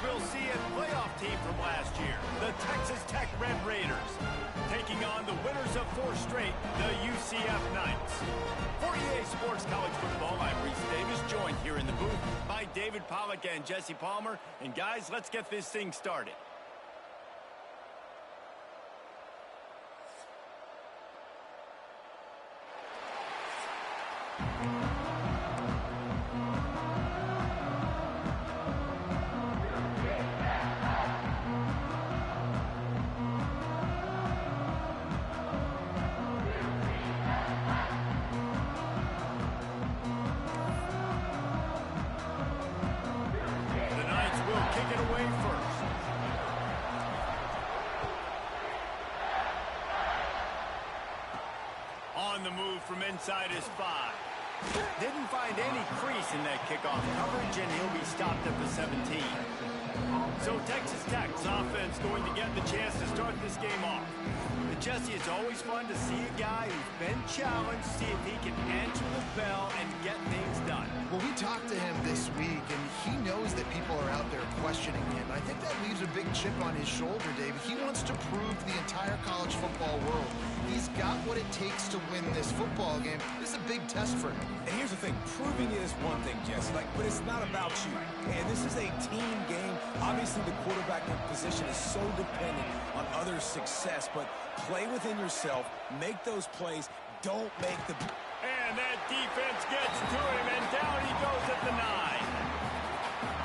we'll see a playoff team from last year, the Texas Tech Red Raiders, taking on the winners of 4 straight, the UCF Knights. For EA Sports College Football, I'm Reese Davis, joined here in the booth by David Pollack and Jesse Palmer. And guys, let's get this thing started. On the move from inside his 5. Didn't find any crease in that kickoff coverage, and he'll be stopped at the 17. So Texas Tech's offense going to get the chance to start this game off. But Jesse, it's always fun to see a guy who's been challenged, see if he can answer the bell and get things done. Well, we talked to him this week, and he knows that people are out there questioning him. I think that leaves a big chip on his shoulder, David. He wants to prove to the entire college football world he's got what it takes to win this football game. This is a big test for him. And here's the thing, proving it is one thing, Jesse, but it's not about you. And this is a team game. Obviously, the quarterback position is so dependent on others' success, but play within yourself, make those plays, don't make the... And that defense gets to him, and down he goes at the 9.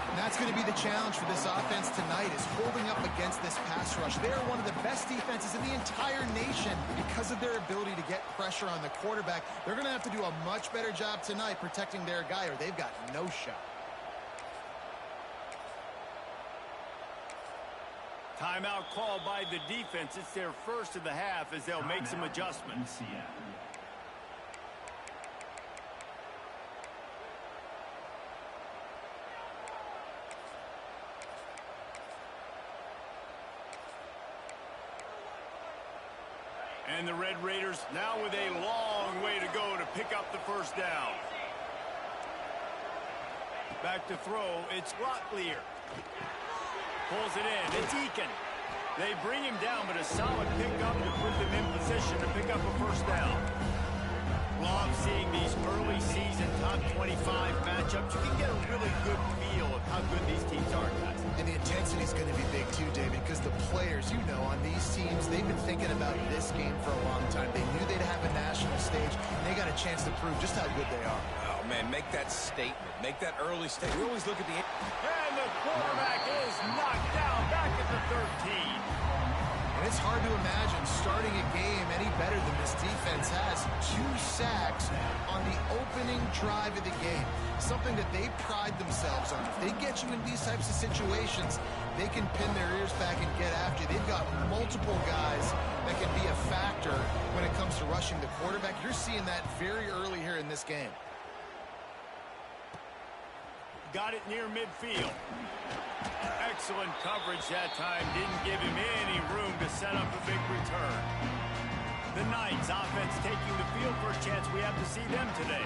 And that's going to be the challenge for this offense tonight, is holding up against this pass rush. They're one of the best defenses in the entire nation because of their ability to get pressure on the quarterback. They're going to have to do a much better job tonight protecting their guy, or they've got no shot. Timeout called by the defense. It's their first of the half as they'll make some adjustments. And the Red Raiders now with a long way to go to pick up the first down. Back to throw, it's Locklear. Pulls it in, it's Eakin. They bring him down, but a solid pickup to put them in position to pick up a first down. Love seeing these early season top 25 matchups. You can get a really good feel of how good these teams are, guys. And the intensity is going to be big too, David, because the players, you know, on these teams, they've been thinking about this game for a long time. They knew they'd have a national stage, and they got a chance to prove just how good they are. Oh, man, make that statement. Make that early statement. We always look at the... And the quarterback is knocked down back at the 13. And it's hard to imagine starting a game any better than this defense has. 2 sacks on the opening drive of the game. Something that they pride themselves on. If they get you in these types of situations, they can pin their ears back and get after you. They've got multiple guys that can be a factor when it comes to rushing the quarterback. You're seeing that very early here in this game. Got it near midfield. Excellent coverage that time. Didn't give him any room to set up a big return. The Knights offense taking the field. First chance we have to see them today.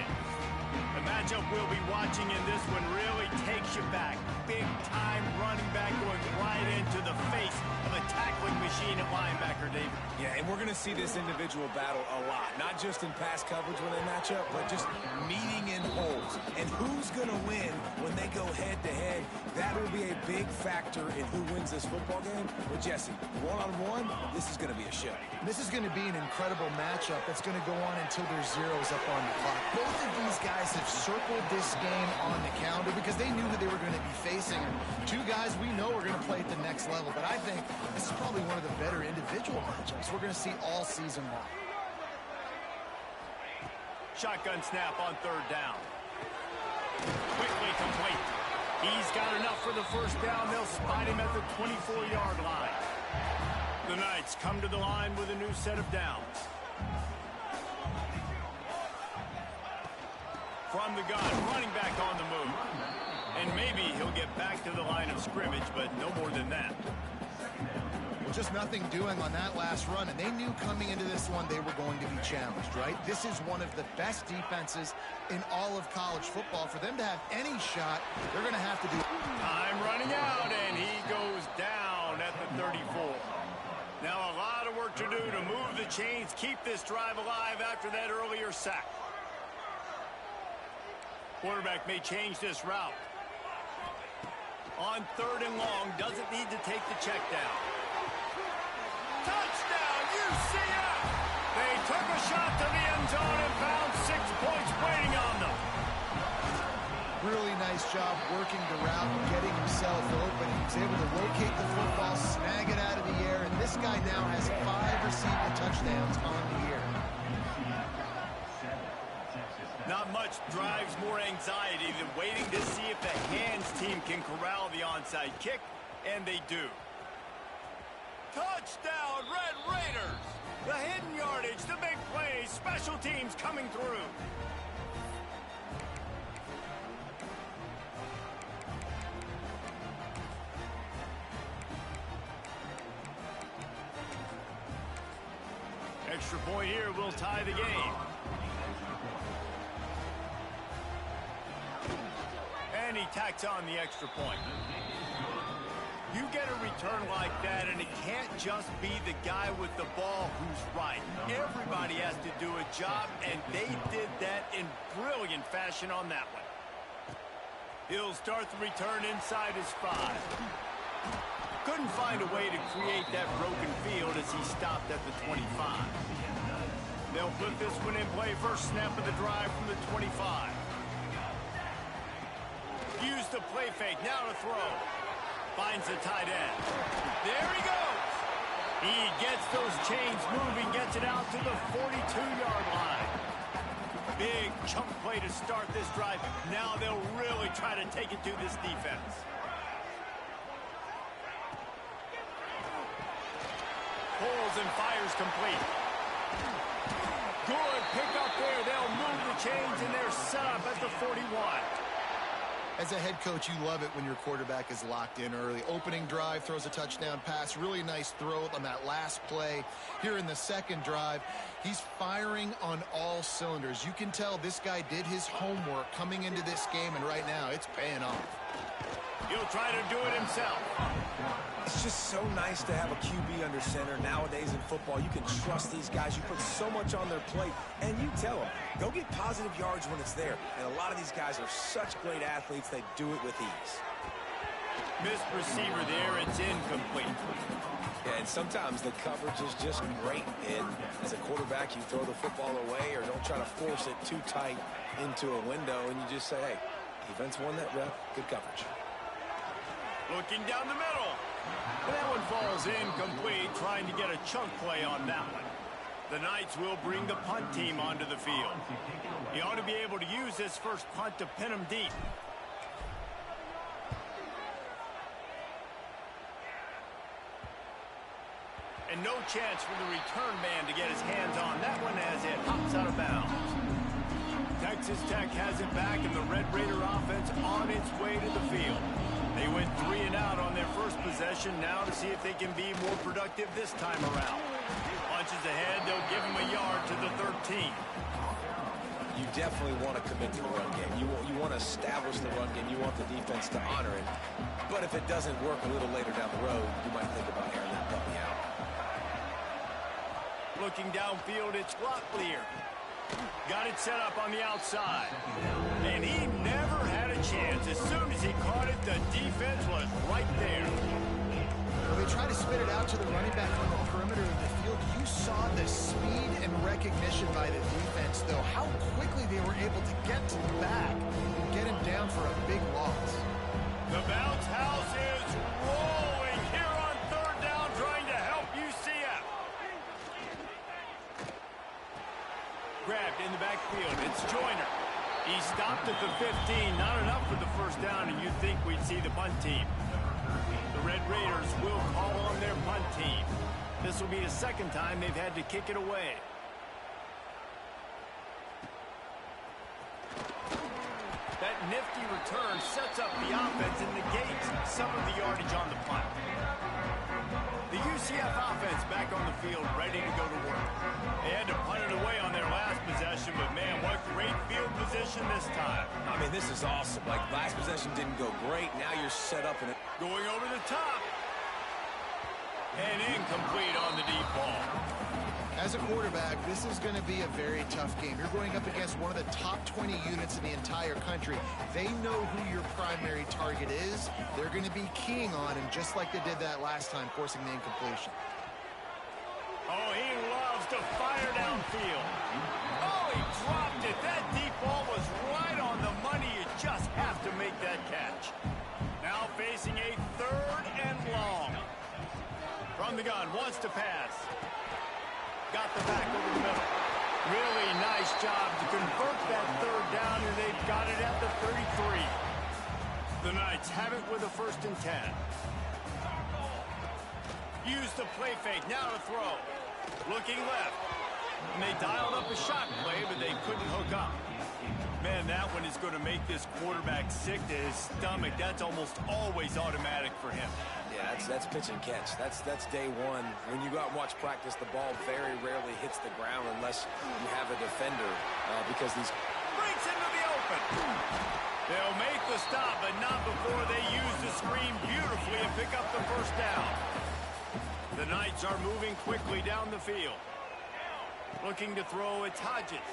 The matchup we'll be watching in this one really takes you back. Big time running back going right into the face of a tackling machine at linebacker, David. Yeah, and we're going to see this individual battle a lot. Not just in pass coverage when they match up, but just meeting in holes. And who's going to win when they go head-to-head? That will be a big factor in who wins this football game. But Jesse, one-on-one, this is going to be a show. This is going to be an incredible matchup that's going to go on until there's zeros up on the clock. Both of these guys have circled this game on the calendar because they knew who they were going to be facing. Two guys we know are going to play at the next level, but I think this is probably one of the better individual matchups we're going to see all season long. Shotgun snap on 3rd down. Quickly complete. He's got enough for the first down. They'll spot him at the 24-yard line. The Knights come to the line with a new set of downs. From the gun, running back on the move. And maybe he'll get back to the line of scrimmage, but no more than that. Well, just nothing doing on that last run, and they knew coming into this one they were going to be challenged, right? This is one of the best defenses in all of college football. For them to have any shot, they're going to have to do... Time running out, and he work to do to move the chains, keep this drive alive after that earlier sack. Quarterback may change this route. On 3rd and long, doesn't need to take the check down. Touchdown, UCF! They took a shot to the end zone and found 6 points waiting on them. Really nice job working the route and getting himself open. He was able to locate the football, snag it out of the air, and this guy now has 5 receiving touchdowns on the year. Not much drives more anxiety than waiting to see if the hands team can corral the onside kick, and they do. Touchdown, Red Raiders! The hidden yardage, the big plays, special teams coming through. Extra point here will tie the game. And he tacks on the extra point. You get a return like that, and it can't just be the guy with the ball who's right. Everybody has to do a job, and they did that in brilliant fashion on that one. He'll start the return inside his 5. Couldn't find a way to create that broken field as he stopped at the 25. They'll put this one in play. First snap of the drive from the 25. Use the play fake, now to throw. Finds the tight end. There he goes. He gets those chains moving, gets it out to the 42-yard line. Big chunk play to start this drive. Now they'll really try to take it to this defense. Pulls and fires complete. Good pick up there. They'll move the chains, and they're set up at the 41. As a head coach, you love it when your quarterback is locked in early. Opening drive, throws a touchdown pass. Really nice throw on that last play. Here in the second drive, he's firing on all cylinders. You can tell this guy did his homework coming into this game, and right now it's paying off. He'll try to do it himself. It's just so nice to have a QB under center. Nowadays in football, you can trust these guys. You put so much on their plate, and you tell them, go get positive yards when it's there. And a lot of these guys are such great athletes, they do it with ease. Missed receiver there, it's incomplete. Yeah, and sometimes the coverage is just great. And as a quarterback, you throw the football away or don't try to force it too tight into a window, and you just say, hey, defense won that rep, good coverage. Looking down the middle. That one falls incomplete, trying to get a chunk play on that one. The Knights will bring the punt team onto the field. He ought to be able to use this first punt to pin him deep. And no chance for the return man to get his hands on that one as it hops out of bounds. Texas Tech has it back, and the Red Raider offense on its way to the field. They went 3 and out on their first possession. Now to see if they can be more productive this time around. Punches ahead, they'll give him a yard to the 13. You definitely want to commit to the run game. You want to establish the run game. You want the defense to honor it. But if it doesn't work a little later down the road, you might think about airing that puppy out. Looking downfield, it's Locklear. Got it set up on the outside. And he never had a chance. As soon as he caught it, the defense was right there. Well, they try to spit it out to the running back on the perimeter of the field. You saw the speed and recognition by the defense, though. How quickly they were able to get to the back and get him down for a big loss. The bounce house is rolling here on 3rd down, trying to help UCF. Grabbed in the backfield. It's Joyner. He stopped at the 15. Not enough for the first down, and you'd think we'd see the punt team. The Red Raiders will call on their punt team. This will be the second time they've had to kick it away. That nifty return sets up the offense and negates some of the yardage on the punt. The UCF offense back on the field, ready to go to work. They had to punt it away on their last possession, but man, what great field position this time. I mean, this is awesome. Like, last possession didn't go great. Now you're set up in it. Going over the top. And incomplete on the deep ball. As a quarterback, this is going to be a very tough game. You're going up against one of the top 20 units in the entire country. They know who your primary target is. They're going to be keying on him, just like they did that last time, forcing the incompletion. Oh, he loves to fire downfield. Oh, he dropped it. That deep ball was right on the money. You just have to make that catch. Now facing a 3rd and long. From the gun, wants to pass. Got the back over the middle. Really nice job to convert that 3rd down, and they've got it at the 33. The Knights have it with a 1st and 10. Use the play fake, now to throw. Looking left. And they dialed up a shot play, but they couldn't hook up. Man, that one is going to make this quarterback sick to his stomach. That's almost always automatic for him. Yeah, that's pitch and catch. That's day one. When you go out and watch practice, the ball very rarely hits the ground unless you have a defender because these... Breaks into the open. They'll make the stop, but not before they use the screen beautifully and pick up the 1st down. The Knights are moving quickly down the field. Looking to throw, it's Hodges.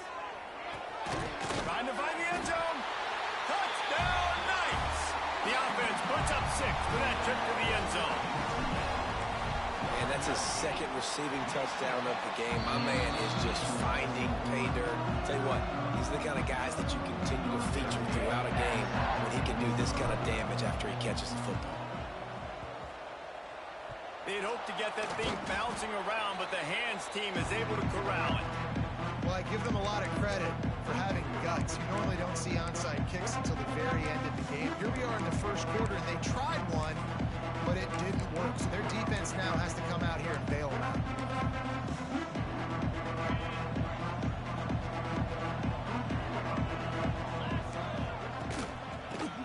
Trying to find the end zone. Touchdown, Knights! The offense puts up 6 for that trip to the end zone. And that's his 2nd receiving touchdown of the game. My man is just finding pay dirt. Tell you what, these are the kind of guys that you continue to feature throughout a game when he can do this kind of damage after he catches the football. They'd hope to get that thing bouncing around, but the hands team is able to corral it. Well, I give them a lot of credit for having guts. You normally don't see onside kicks until the very end of the game. Here we are in the 1st quarter, and they tried one, but it didn't work. So their defense now has to come out here and bail them out.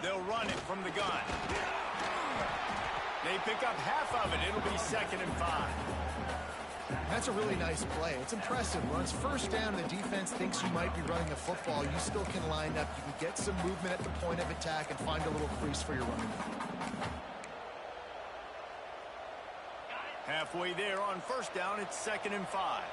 They'll run it from the gun. They pick up half of it. It'll be 2nd and 5. That's a really nice play. It's impressive. When it's 1st down and the defense thinks you might be running the football, you still can line up. You can get some movement at the point of attack and find a little crease for your running back. Halfway there on 1st down, it's 2nd and 5.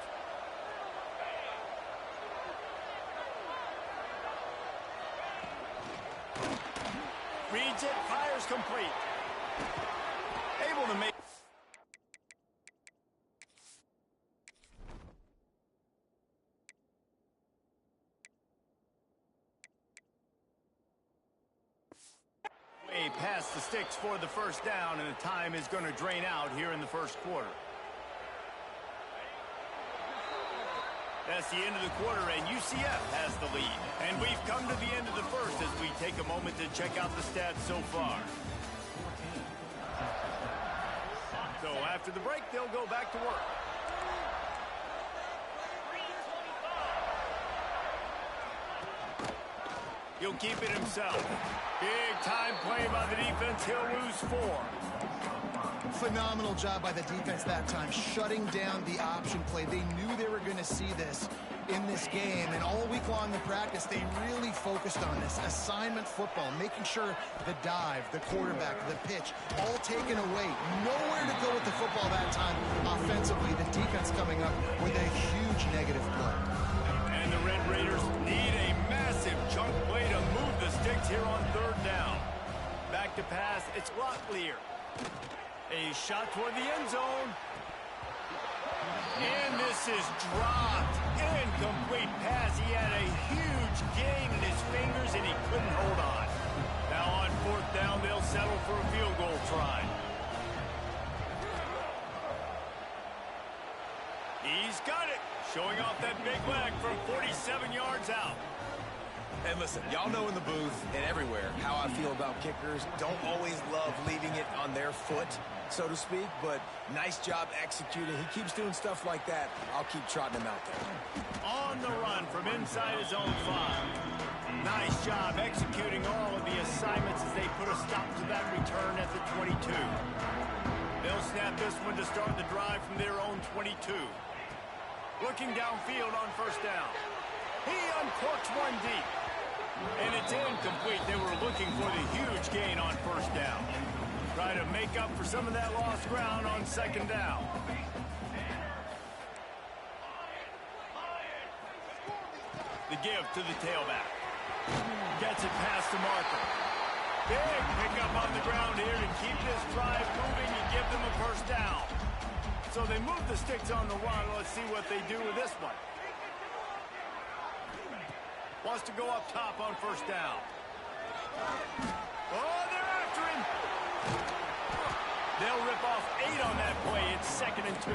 Reads it, fires complete. Able to make... Way past the sticks for the 1st down, and the time is going to drain out here in the 1st quarter. That's the end of the quarter, and UCF has the lead. And we've come to the end of the 1st as we take a moment to check out the stats so far. So after the break, they'll go back to work. He'll keep it himself. Big time play by the defense. He'll lose 4. Phenomenal job by the defense that time, shutting down the option play. They knew they were going to see this in this game, and all week long in practice, they really focused on this assignment football, making sure the dive, the quarterback, the pitch, all taken away. Nowhere to go with the football that time offensively. The defense coming up with a huge negative play. And the Red Raiders need a massive chunk play to move the sticks here on 3rd down. Back to pass, it's Locklear. A shot toward the end zone. And this is dropped. Incomplete pass. He had a huge gain in his fingers, and he couldn't hold on. Now on 4th down, they'll settle for a field goal try. He's got it. Showing off that big leg from 47 yards out. And listen, y'all know in the booth and everywhere how I feel about kickers. Don't always love leaving it on their foot, so to speak, but nice job executing. He keeps doing stuff like that. I'll keep trotting him out there. On the run from inside his own 5. Nice job executing all of the assignments as they put a stop to that return at the 22. They'll snap this one to start the drive from their own 22. Looking downfield on 1st down. He uncorks one deep. And it's incomplete. They were looking for the huge gain on 1st down. Try to make up for some of that lost ground on second down. The give to the tailback. Gets it past the marker. Big pickup on the ground here to keep this drive moving and give them a first down. So they move the sticks on the run. Let's see what they do with this one. Wants to go up top on first down. Oh, they're after him. They'll rip off 8 on that play. It's 2nd and 2.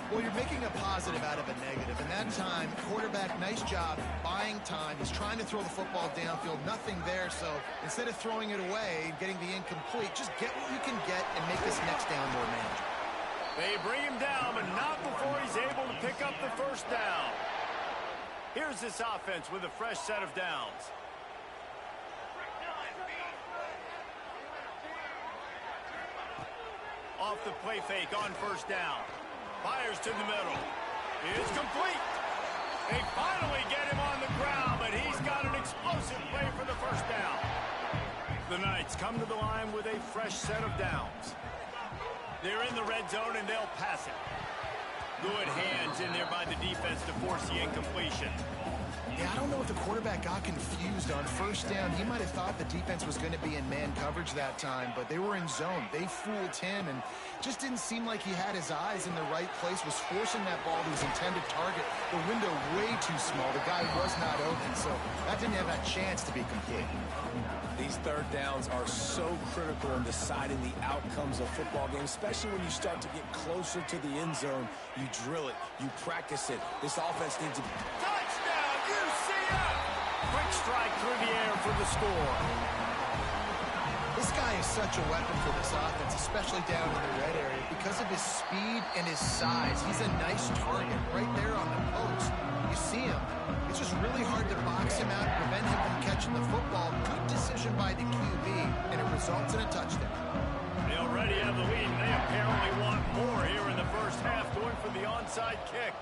Well, you're making a positive out of a negative. And that time, quarterback, nice job buying time. He's trying to throw the football downfield. Nothing there. So instead of throwing it away and getting the incomplete, just get what you can get and make this next down more manageable. They bring him down, but not before he's able to pick up the first down. Here's this offense with a fresh set of downs. Off the play fake on first down. Fires to the middle. It's complete. They finally get him on the ground, but he's got an explosive play for the first down. The Knights come to the line with a fresh set of downs. They're in the red zone, and they'll pass it. Good hands in there by the defense to force the incompletion. Yeah, I don't know if the quarterback got confused on first down. He might have thought the defense was going to be in man coverage that time, but they were in zone. They fooled him, and just didn't seem like he had his eyes in the right place, was forcing that ball to his intended target. The window way too small. The guy was not open, so that didn't have a chance to be complete. These third downs are so critical in deciding the outcomes of football games, especially when you start to get closer to the end zone. You drill it. You practice it. This offense needs to... Touchdown, UCF! Quick strike through the air for the score. This guy is such a weapon for this offense, especially down in the red area. Because of his speed and his size, he's a nice target right there on the post. You see him. It's just really hard to box him out and prevent him from catching the football. Good decision by the QB, and it results in a touchdown. They already have the lead, and they apparently want more here in the first half, going for the onside kick.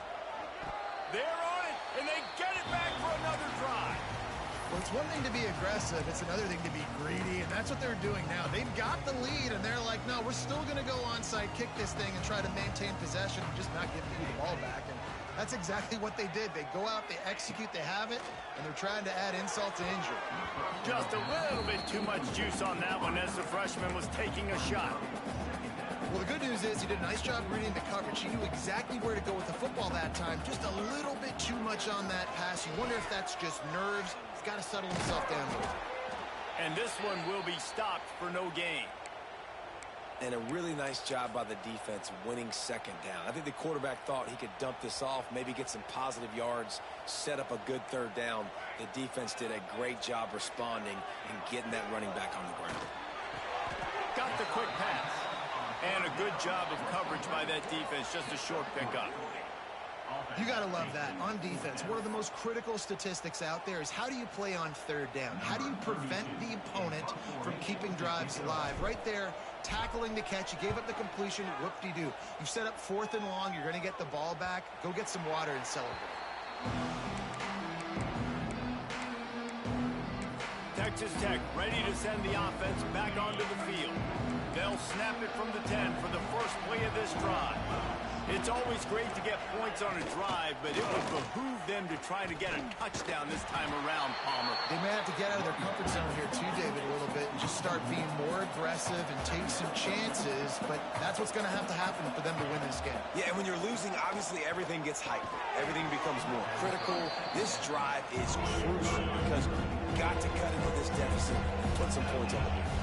They're on it, and they get it back for another drive. Well, it's one thing to be aggressive. It's another thing to be greedy, and that's what they're doing now. They've got the lead, and they're like, no, we're still going to go onside kick this thing and try to maintain possession and just not give you the ball back. And that's exactly what they did. They go out, they execute, they have it, and they're trying to add insult to injury. Just a little bit too much juice on that one as the freshman was taking a shot. Well, the good news is he did a nice job reading the coverage. He knew exactly where to go with the football that time. Just a little bit too much on that pass. You wonder if that's just nerves. He's got to settle himself down a little. And this one will be stopped for no gain. And a really nice job by the defense winning second down. I think the quarterback thought he could dump this off, maybe get some positive yards, set up a good third down. The defense did a great job responding and getting that running back on the ground. Got the quick pass. And a good job of coverage by that defense, just a short pickup. You got to love that. On defense, one of the most critical statistics out there is how do you play on third down? How do you prevent the opponent from keeping drives alive? Right there, tackling the catch. You gave up the completion. Whoop-de-doo. You set up 4th and long. You're going to get the ball back. Go get some water and celebrate. Texas Tech ready to send the offense back onto the field. They'll snap it from the 10 for the first play of this drive. It's always great to get points on a drive, but it would behoove them to try to get a touchdown this time around, Palmer. They may have to get out of their comfort zone here too, David, a little bit and just start being more aggressive and take some chances, but that's what's going to have to happen for them to win this game. Yeah, and when you're losing, obviously everything gets hyped. Everything becomes more critical. This drive is crucial because you've got to cut into this deficit and put some points on the board.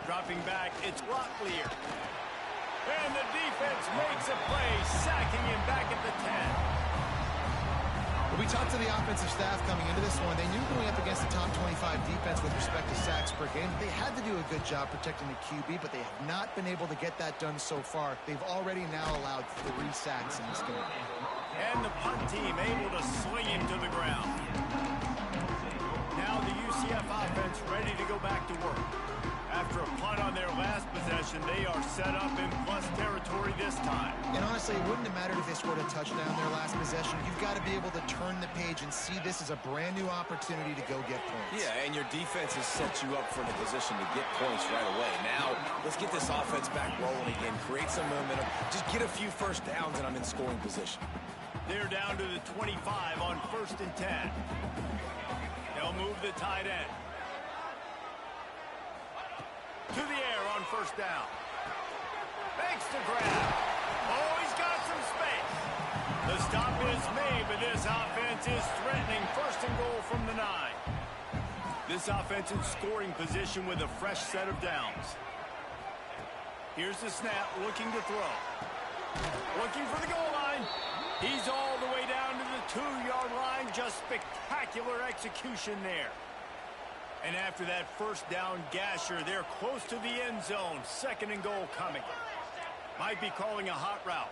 Dropping back, it's Locklear. And the defense makes a play, sacking him back at the 10. Well, we talked to the offensive staff coming into this one. They knew going up against the top 25 defense with respect to sacks per game, they had to do a good job protecting the QB, but they have not been able to get that done so far. They've already now allowed 3 sacks in this game. And the punt team able to sling him to the ground. Now the UCF offense ready to go back to work. After a punt on their last possession, they are set up in plus territory this time. And honestly, it wouldn't have mattered if they scored a touchdown their last possession. You've got to be able to turn the page and see this as a brand new opportunity to go get points. Yeah, and your defense has set you up for the position to get points right away. Now, let's get this offense back rolling again, create some momentum, just get a few first downs, and I'm in scoring position. They're down to the 25 on 1st and 10. They'll move the tight end. To the air on 1st down. Makes the grab. Oh, he's got some space. The stop is made, but this offense is threatening 1st and goal from the 9. This offense in scoring position with a fresh set of downs. Here's the snap, looking to throw. Looking for the goal line. He's all the way down to the 2-yard line. Just spectacular execution there. And after that 1st down gasher, they're close to the end zone. 2nd and goal coming. Might be calling a hot route.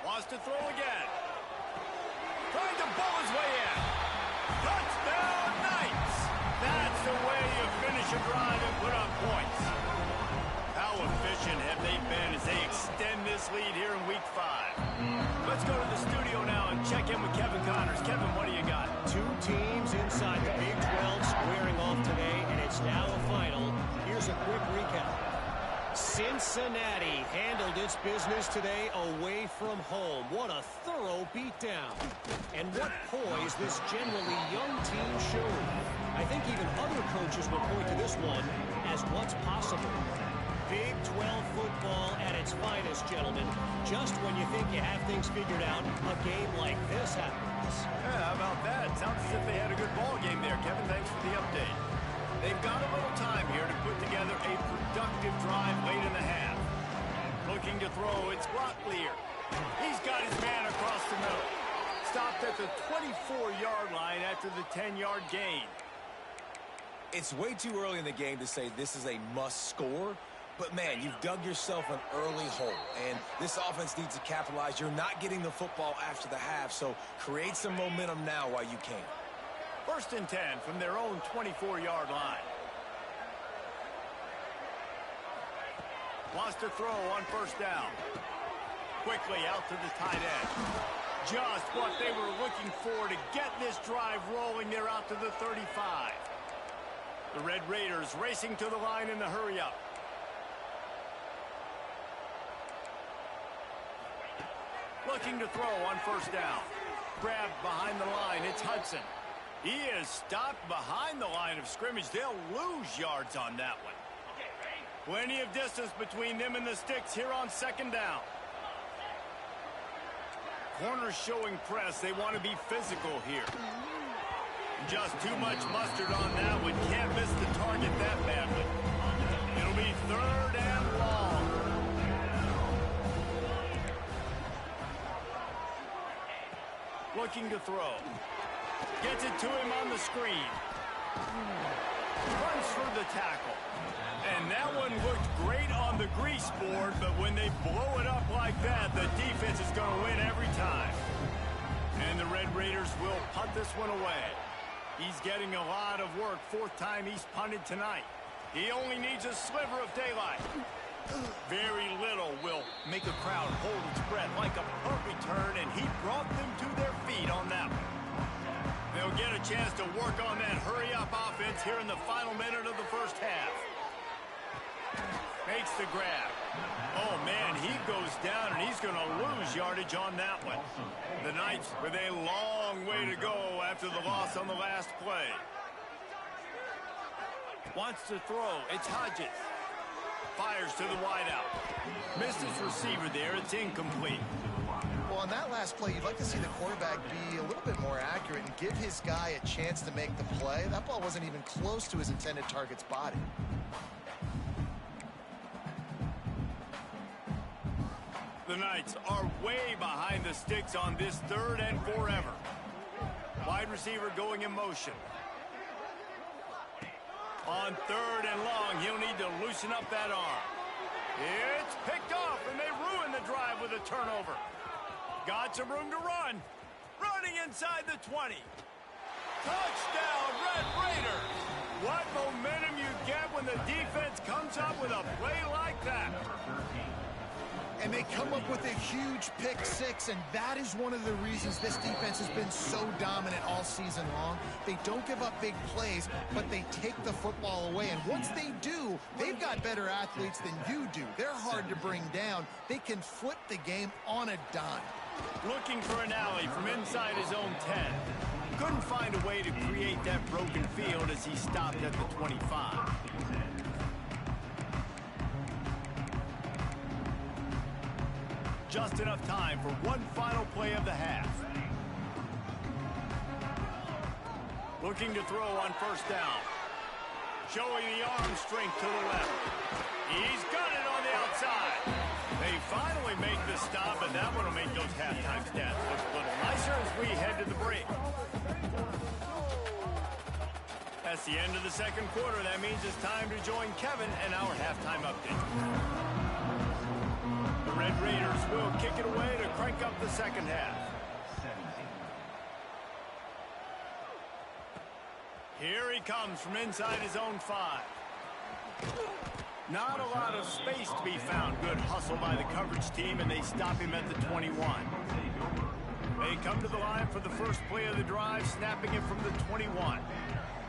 Wants to throw again. Trying to bowl his way in. Touchdown, Knights! That's the way you finish a drive and put up points. How efficient have they been as they extend this lead here in Week 5? Let's go to the studio now and check in with Kevin Connors. Kevin, what do you got? Two teams inside the Big 12 squaring off today, and it's now a final. Here's a quick recap. Cincinnati handled its business today away from home. What a thorough beatdown. And what poise this generally young team showed. I think even other coaches will point to this one as what's possible. Big 12 football at its finest, gentlemen. Just when you think you have things figured out, a game like this happens. Yeah, how about that? Sounds as if they had a good ball game there, Kevin. Thanks for the update. They've got a little time here to put together a productive drive late in the half. Looking to throw, it's Locklear. He's got his man across the middle. Stopped at the 24-yard line after the 10-yard gain. It's way too early in the game to say this is a must score. But, man, you've dug yourself an early hole, and this offense needs to capitalize. You're not getting the football after the half, so create some momentum now while you can. 1st and 10 from their own 24-yard line. Wants to throw on 1st down. Quickly out to the tight end. Just what they were looking for to get this drive rolling. They're out to the 35. The Red Raiders racing to the line in the hurry-up. Looking to throw on 1st down. Grabbed behind the line. It's Hudson. He is stopped behind the line of scrimmage. They'll lose yards on that one. Plenty of distance between them and the sticks here on 2nd down. Corners showing press. They want to be physical here. Just too much mustard on that one. Can't miss the target that badly. It'll be 3rd and long. Looking to throw. Gets it to him on the screen. Runs for the tackle. And that one looked great on the grease board, but when they blow it up like that, the defense is going to win every time. And the Red Raiders will punt this one away. He's getting a lot of work. 4th time he's punted tonight. He only needs a sliver of daylight. Very little will make a crowd hold its breath like a punt return, and he brought them to their feet on that one. They'll get a chance to work on that hurry-up offense here in the final minute of the 1st half. Makes the grab. Oh, man, he goes down, and he's going to lose yardage on that one. The Knights with a long way to go after the loss on the last play. Wants to throw. It's Hodges. Fires to the wideout. Missed his receiver there. It's incomplete. Well, on that last play, you'd like to see the quarterback be a little bit more accurate and give his guy a chance to make the play. That ball wasn't even close to his intended target's body. The Knights are way behind the sticks on this 3rd and forever. Wide receiver going in motion. On 3rd and long, he'll need to loosen up that arm. It's picked off, and they ruin the drive with a turnover. Got some room to run. Running inside the 20. Touchdown, Red Raiders! What momentum you get when the defense comes up with a play like that. And they come up with a huge pick six, and that is one of the reasons this defense has been so dominant all season long. They don't give up big plays, but they take the football away. And once they do, they've got better athletes than you do. They're hard to bring down. They can flip the game on a dime. Looking for an alley from inside his own 10. Couldn't find a way to create that broken field as he stopped at the 25. Just enough time for one final play of the half. Looking to throw on first down. Showing the arm strength to the left. He's got it on the outside. They finally make the stop, and that one will make those halftime stats look a little nicer as we head to the break. That's the end of the second quarter. That means it's time to join Kevin and our halftime update. The Red Raiders will kick it away to crank up the second half. Here he comes from inside his own 5. Not a lot of space to be found. Good hustle by the coverage team, and they stop him at the 21. They come to the line for the first play of the drive, snapping it from the 21.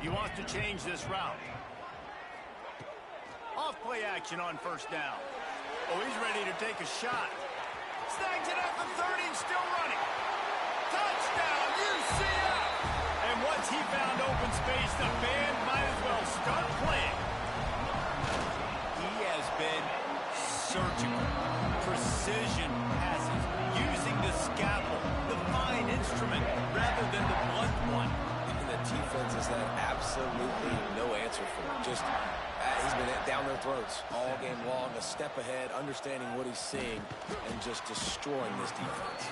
He wants to change this route. Off play action on first down. Oh, he's ready to take a shot. Snags it at the 30 and still running. Touchdown, UCF! And once he found open space, the band might as well start playing. He has been surgical. Precision passes, using the scalpel, the fine instrument, rather than the blunt one. And the defense has had absolutely no answer for him. Just he's been down their throats all game long, a step ahead, understanding what he's seeing, and just destroying this defense.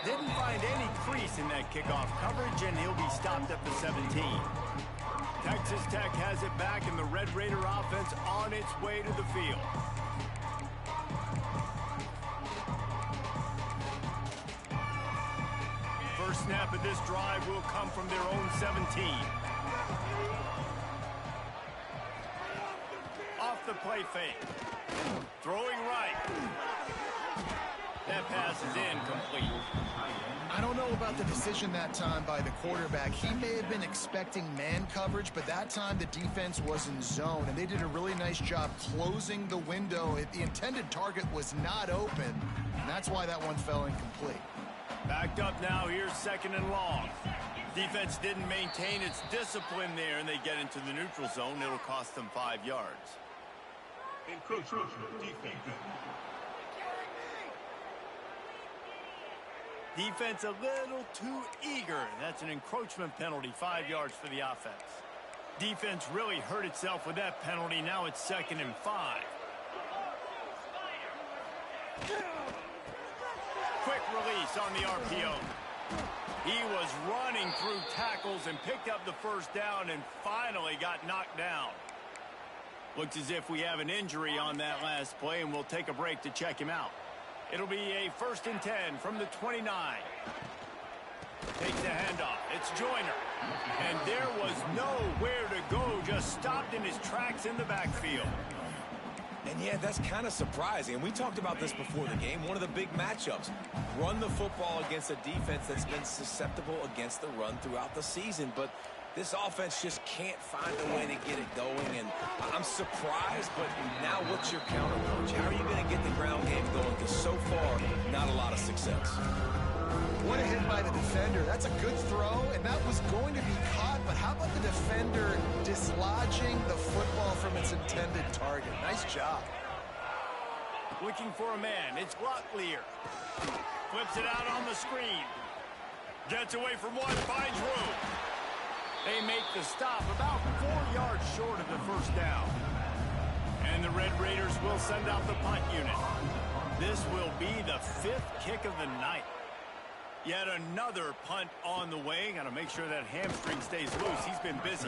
Didn't find any crease in that kickoff coverage, and he'll be stopped at the 17. Texas Tech has it back, and the Red Raider offense on its way to the field. First snap of this drive will come from their own 17. Off the play fake. Throwing right. That pass is incomplete. I don't know about the decision that time by the quarterback. He may have been expecting man coverage, but that time the defense was in zone, and they did a really nice job closing the window. The intended target was not open, and that's why that one fell incomplete. Backed up now, here's second and long. Defense didn't maintain its discipline there, and they get into the neutral zone. It'll cost them 5 yards. Encroachment defense. Defense a little too eager. That's an encroachment penalty, 5 yards for the offense. Defense really hurt itself with that penalty. Now it's second and 5. Quick release on the RPO. He was running through tackles and picked up the first down and finally got knocked down. Looks as if we have an injury on that last play, and we'll take a break to check him out. It'll be a 1st and 10 from the 29. Takes the handoff. It's Joyner. And there was nowhere to go, just stopped in his tracks in the backfield. And yeah, that's kind of surprising. And we talked about this before the game. One of the big matchups. Run the football against a defense that's been susceptible against the run throughout the season. But this offense just can't find a way to get it going. And I'm surprised, but now what's your counterpunch? How are you going to get the ground game going? Because so far, not a lot of success. What a hit by the defender. That's a good throw, and that was going to be caught, but how about the defender dislodging the football from its intended target? Nice job. Looking for a man. It's Locklear. Flips it out on the screen. Gets away from one, finds room. They make the stop about 4 yards short of the first down. And the Red Raiders will send out the punt unit. This will be the 5th kick of the night. Yet another punt on the way. Got to make sure that hamstring stays loose. He's been busy.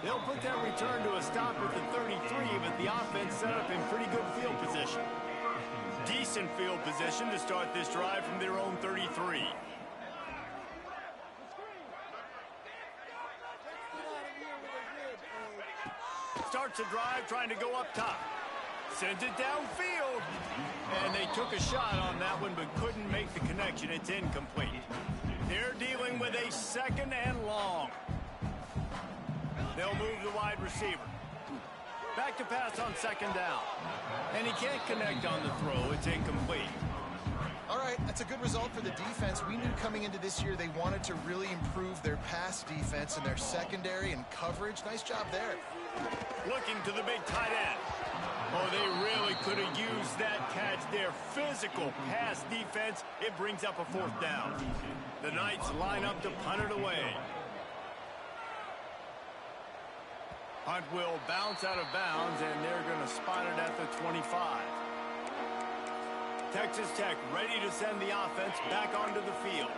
They'll put that return to a stop at the 33, but the offense set up in pretty good field position. Decent field position to start this drive from their own 33. starts a drive trying to go up top. Sends it downfield. And they took a shot on that one but couldn't make the connection. It's incomplete. They're dealing with a 2nd and long. They'll move the wide receiver. Back to pass on 2nd down. And he can't connect on the throw. It's incomplete. All right, that's a good result for the defense. We knew coming into this year they wanted to really improve their pass defense and their secondary and coverage. Nice job there. Looking to the big tight end. Oh, they really could have used that catch there. Physical pass defense. It brings up a 4th down. The Knights line up to punt it away. Punt will bounce out of bounds, and they're going to spot it at the 25. Texas Tech ready to send the offense back onto the field.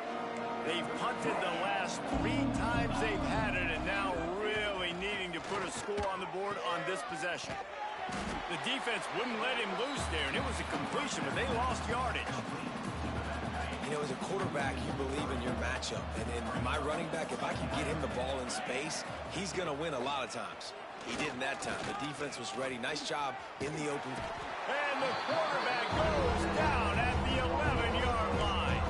They've punted the last 3 times they've had it, and now really needing to put a score on the board on this possession. The defense wouldn't let him loose there, and it was a completion, but they lost yardage. You know, as a quarterback, you believe in your matchup. And my running back, if I can get him the ball in space, he's going to win a lot of times. He didn't that time. The defense was ready. Nice job in the open. And the quarterback goes down at the 11-yard line.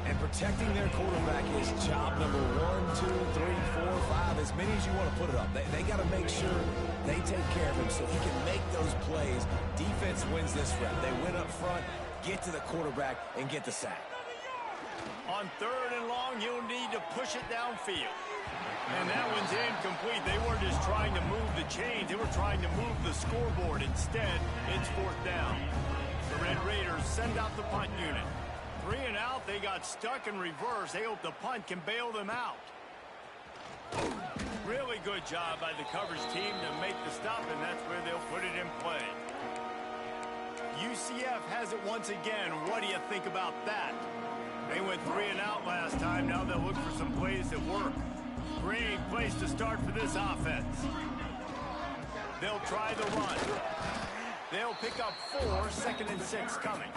And protecting their quarterback is job number 1, 2, 3, 4, 5, as many as you want to put it up. They got to make sure they take care of him so he can make those plays. Defense wins this rep. They win up front, get to the quarterback, and get the sack. On 3rd and long, you'll need to push it downfield. And that one's incomplete. They weren't just trying to move the chains. They were trying to move the scoreboard. Instead, it's 4th down. The Red Raiders send out the punt unit. 3 and out, they got stuck in reverse. They hope the punt can bail them out. Really good job by the coverage team to make the stop, and that's where they'll put it in play. UCF has it once again. What do you think about that? They went 3 and out last time. Now they'll look for some plays that work. Great place to start for this offense. They'll try the run. They'll pick up 4, 2nd and 6 coming.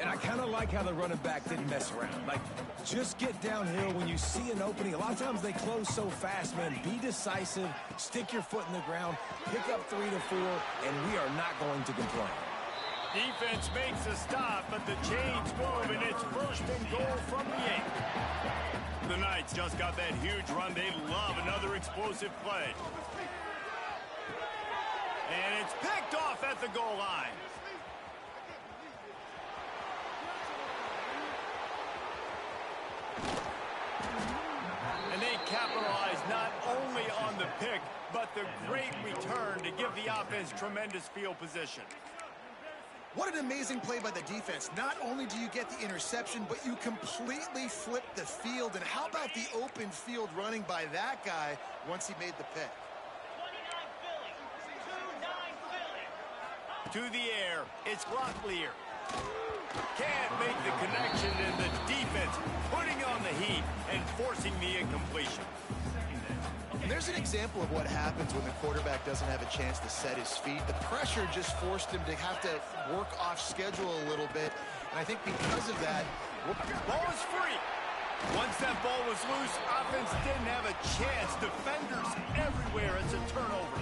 And I kind of like how the running back didn't mess around. Like, just get downhill when you see an opening. A lot of times they close so fast, man. Be decisive, stick your foot in the ground, pick up 3 to 4, and we are not going to complain. Defense makes a stop, but the chains move, and it's 1st and goal from the 8. The Knights just got that huge run. They love another explosive play. And it's picked off at the goal line. And they capitalize not only on the pick, but the great return to give the offense tremendous field position. What an amazing play by the defense. Not only do you get the interception, but you completely flip the field. And how about the open field running by that guy once he made the pick? To the air, it's Locklear. Can't make the connection, and the defense putting on the heat and forcing the incompletion. And there's an example of what happens when the quarterback doesn't have a chance to set his feet. The pressure just forced him to have to work off schedule a little bit. And I think because of that... Ball is free. Once that ball was loose, offense didn't have a chance. Defenders everywhere. It's a turnover.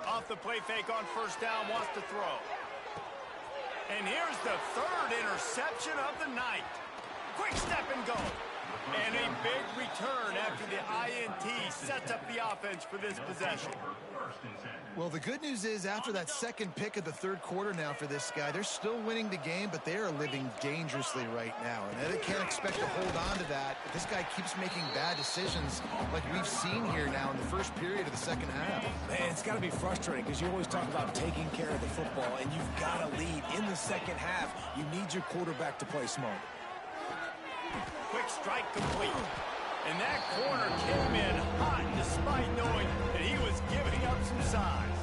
Off the play fake on 1st down, wants to throw. And here's the 3rd interception of the night. Quick step and go. And a big return after the INT sets up the offense for this possession. Well, the good news is after that 2nd pick of the 3rd quarter now for this guy, they're still winning the game, but they are living dangerously right now. And they can't expect to hold on to that if this guy keeps making bad decisions like we've seen here now in the first period of the 2nd half. Man, it's got to be frustrating because you always talk about taking care of the football, and you've got to lead in the 2nd half. You need your quarterback to play smart. Quick strike complete. And that corner came in hot despite knowing that he was giving up some size.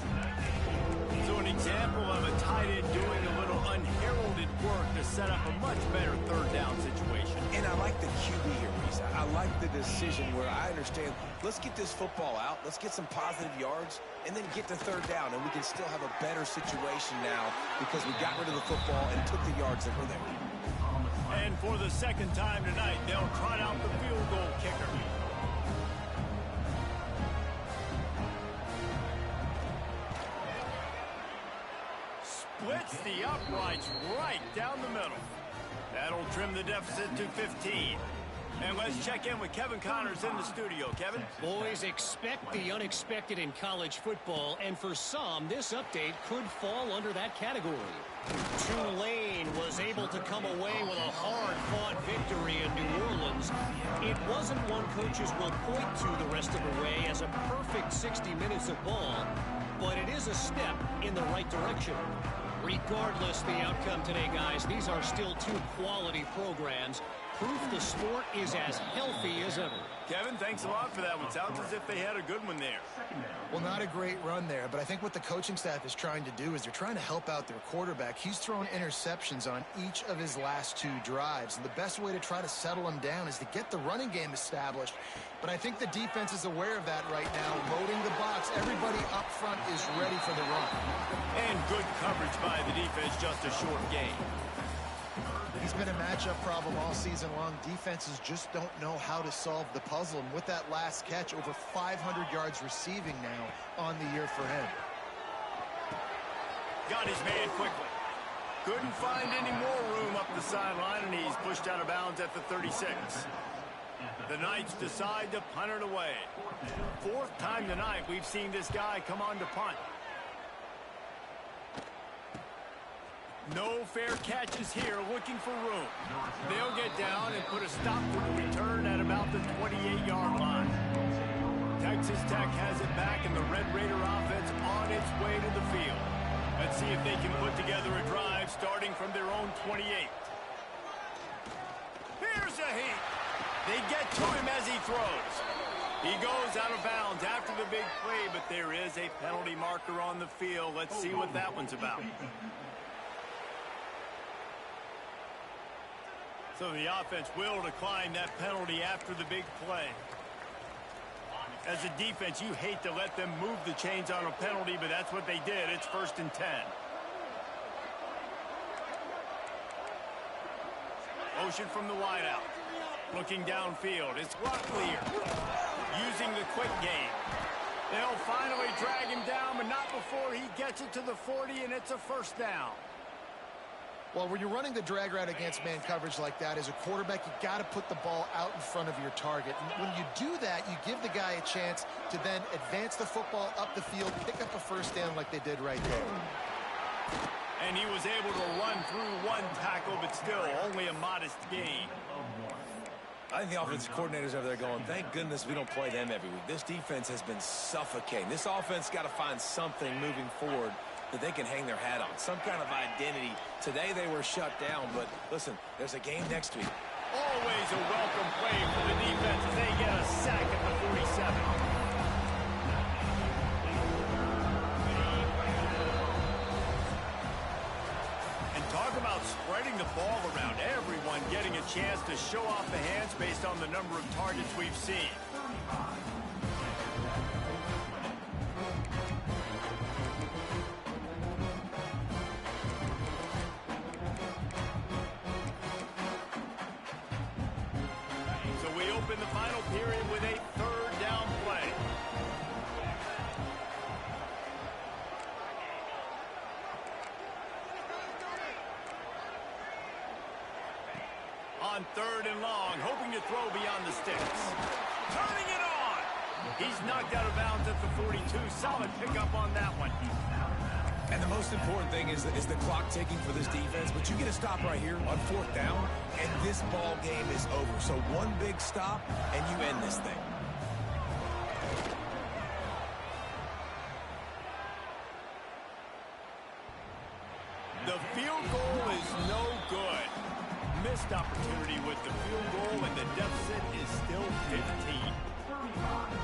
So an example of a tight end doing a little unheralded work to set up a much better 3rd down situation. And I like the QB here, Reese. I like the decision where I understand, let's get this football out, let's get some positive yards, and then get to 3rd down, and we can still have a better situation now because we got rid of the football and took the yards that were there. And for the second time tonight, they'll trot out the field goal kicker. Splits the uprights right down the middle. That'll trim the deficit to 15. And let's check in with Kevin Connors in the studio. Kevin? Boys, expect the unexpected in college football, and for some, this update could fall under that category. Tulane was able to come away with a hard-fought victory in New Orleans. It wasn't one coaches will point to the rest of the way as a perfect 60 minutes of ball, but it is a step in the right direction. Regardless the outcome today, guys, these are still two quality programs. Proof the sport is as healthy as ever. Kevin, thanks a lot for that one. Sounds as if they had a good one there. Well, not a great run there, but I think what the coaching staff is trying to do is they're trying to help out their quarterback. He's thrown interceptions on each of his last two drives, and the best way to try to settle him down is to get the running game established. But I think the defense is aware of that right now, loading the box. Everybody up front is ready for the run. And good coverage by the defense, just a short game. He's been a matchup problem all season long. Defenses just don't know how to solve the puzzle. And with that last catch, over 500 yards receiving now on the year for him. Got his man quickly. Couldn't find any more room up the sideline, and he's pushed out of bounds at the 36. The Knights decide to punt it away. Fourth time tonight we've seen this guy come on to punt. No fair catches here, looking for room. They'll get down and put a stop to the return at about the 28-yard line. Texas Tech has it back, and the Red Raider offense on its way to the field. Let's see if they can put together a drive starting from their own 28. Here's a heat. They get to him as he throws. He goes out of bounds after the big play, but there is a penalty marker on the field. Let's see what that one's about. So the offense will decline that penalty after the big play. As a defense, you hate to let them move the chains on a penalty, but that's what they did. It's 1st and 10. Motion from the wideout. Looking downfield. It's Locklear using the quick game. They'll finally drag him down, but not before he gets it to the 40, and it's a first down. Well, when you're running the drag route against man coverage like that, as a quarterback, you got to put the ball out in front of your target. And when you do that, you give the guy a chance to then advance the football up the field, pick up a first down like they did right there. And he was able to run through one tackle, but still only a modest gain. I think the offensive coordinators over there going, thank goodness we don't play them every week. This defense has been suffocating. This offense got to find something moving forward that they can hang their hat on, some kind of identity. Today they were shut down, but listen, there's a game next week. Always a welcome play for the defense as they get a sack at the 47. And talk about spreading the ball around, everyone getting a chance to show off the hands based on the number of targets we've seen. In the final period with a third down play. On 3rd and long, hoping to throw beyond the sticks. Turning it on! He's knocked out of bounds at the 42. Solid pickup on that one. And the most important thing is the clock ticking for this defense, but you get a stop right here on 4th down, and this ball game is over. So one big stop, and you end this thing. The field goal is no good. Missed opportunity with the field goal, and the deficit is still 15.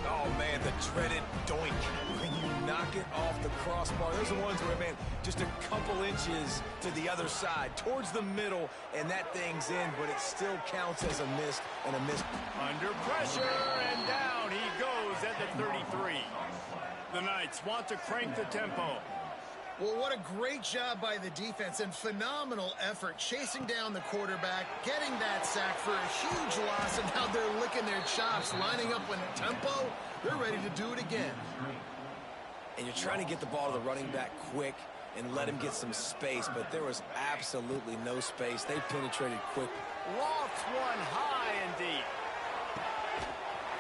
Oh, man, the dreaded doink. When you knock it off the crossbar, those are the ones where, man, just a couple inches to the other side, towards the middle, and that thing's in, but it still counts as a miss and a miss. Under pressure, and down he goes at the 33. The Knights want to crank the tempo. Well, what a great job by the defense and phenomenal effort chasing down the quarterback, getting that sack for a huge loss, and now they're licking their chops, lining up with tempo. They're ready to do it again. And you're trying to get the ball to the running back quick and let him get some space, but there was absolutely no space. They penetrated quick. Lofts one high and deep.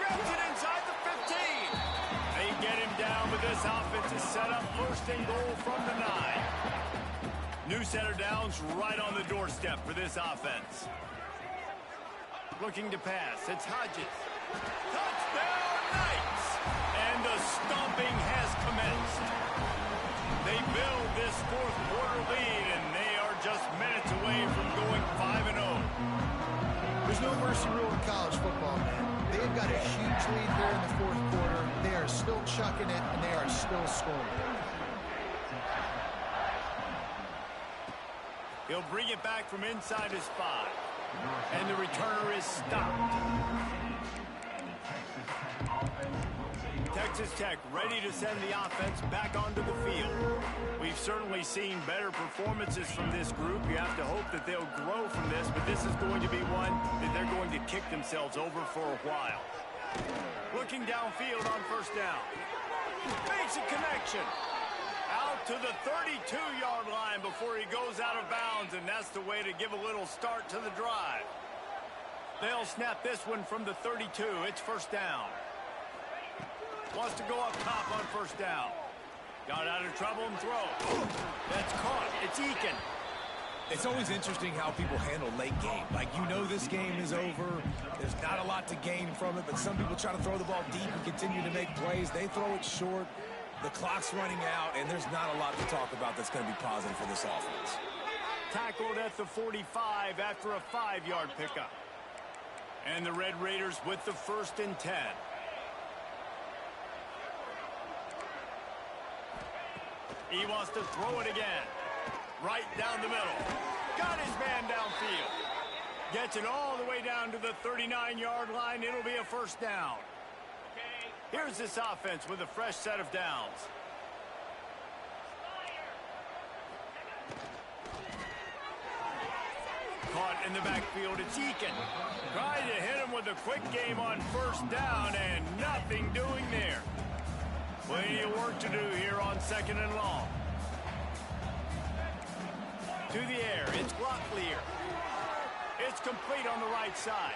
Grabs it inside the 15. They get him down, but this offense is set up first and goal from the 9. New center downs right on the doorstep for this offense. Looking to pass. It's Hodges. Touchdown, Knights! And the stomping has commenced. They build this fourth quarter lead, and they are just minutes away from going 5-0. There's no mercy rule in college football, man. They've got a huge lead here in the fourth quarter. They are still chucking it, and they are still scoring. He'll bring it back from inside his 5. And the returner is stopped. Texas Tech ready to send the offense back onto the field. We've certainly seen better performances from this group. You have to hope that they'll grow from this, but this is going to be one that they're going to kick themselves over for a while. Looking downfield on first down. Makes a connection. Out to the 32-yard line before he goes out of bounds, and that's the way to give a little start to the drive. They'll snap this one from the 32. It's first down. Wants to go up top on first down. Got out of trouble and throw. That's caught. It's Eakin. It's always interesting how people handle late game. Like, you know this game is over. There's not a lot to gain from it, but some people try to throw the ball deep and continue to make plays. They throw it short. The clock's running out, and there's not a lot to talk about that's going to be positive for this offense. Tackled at the 45 after a 5-yard pickup. And the Red Raiders with the 1st and 10. He wants to throw it again. Right down the middle. Got his man downfield. Gets it all the way down to the 39-yard line. It'll be a first down. Here's this offense with a fresh set of downs. Caught in the backfield, it's Eakin. Trying to hit him with a quick game on first down, and nothing doing there. Plenty of work to do here on 2nd and long. To the air, it's Locklear. It's complete on the right side.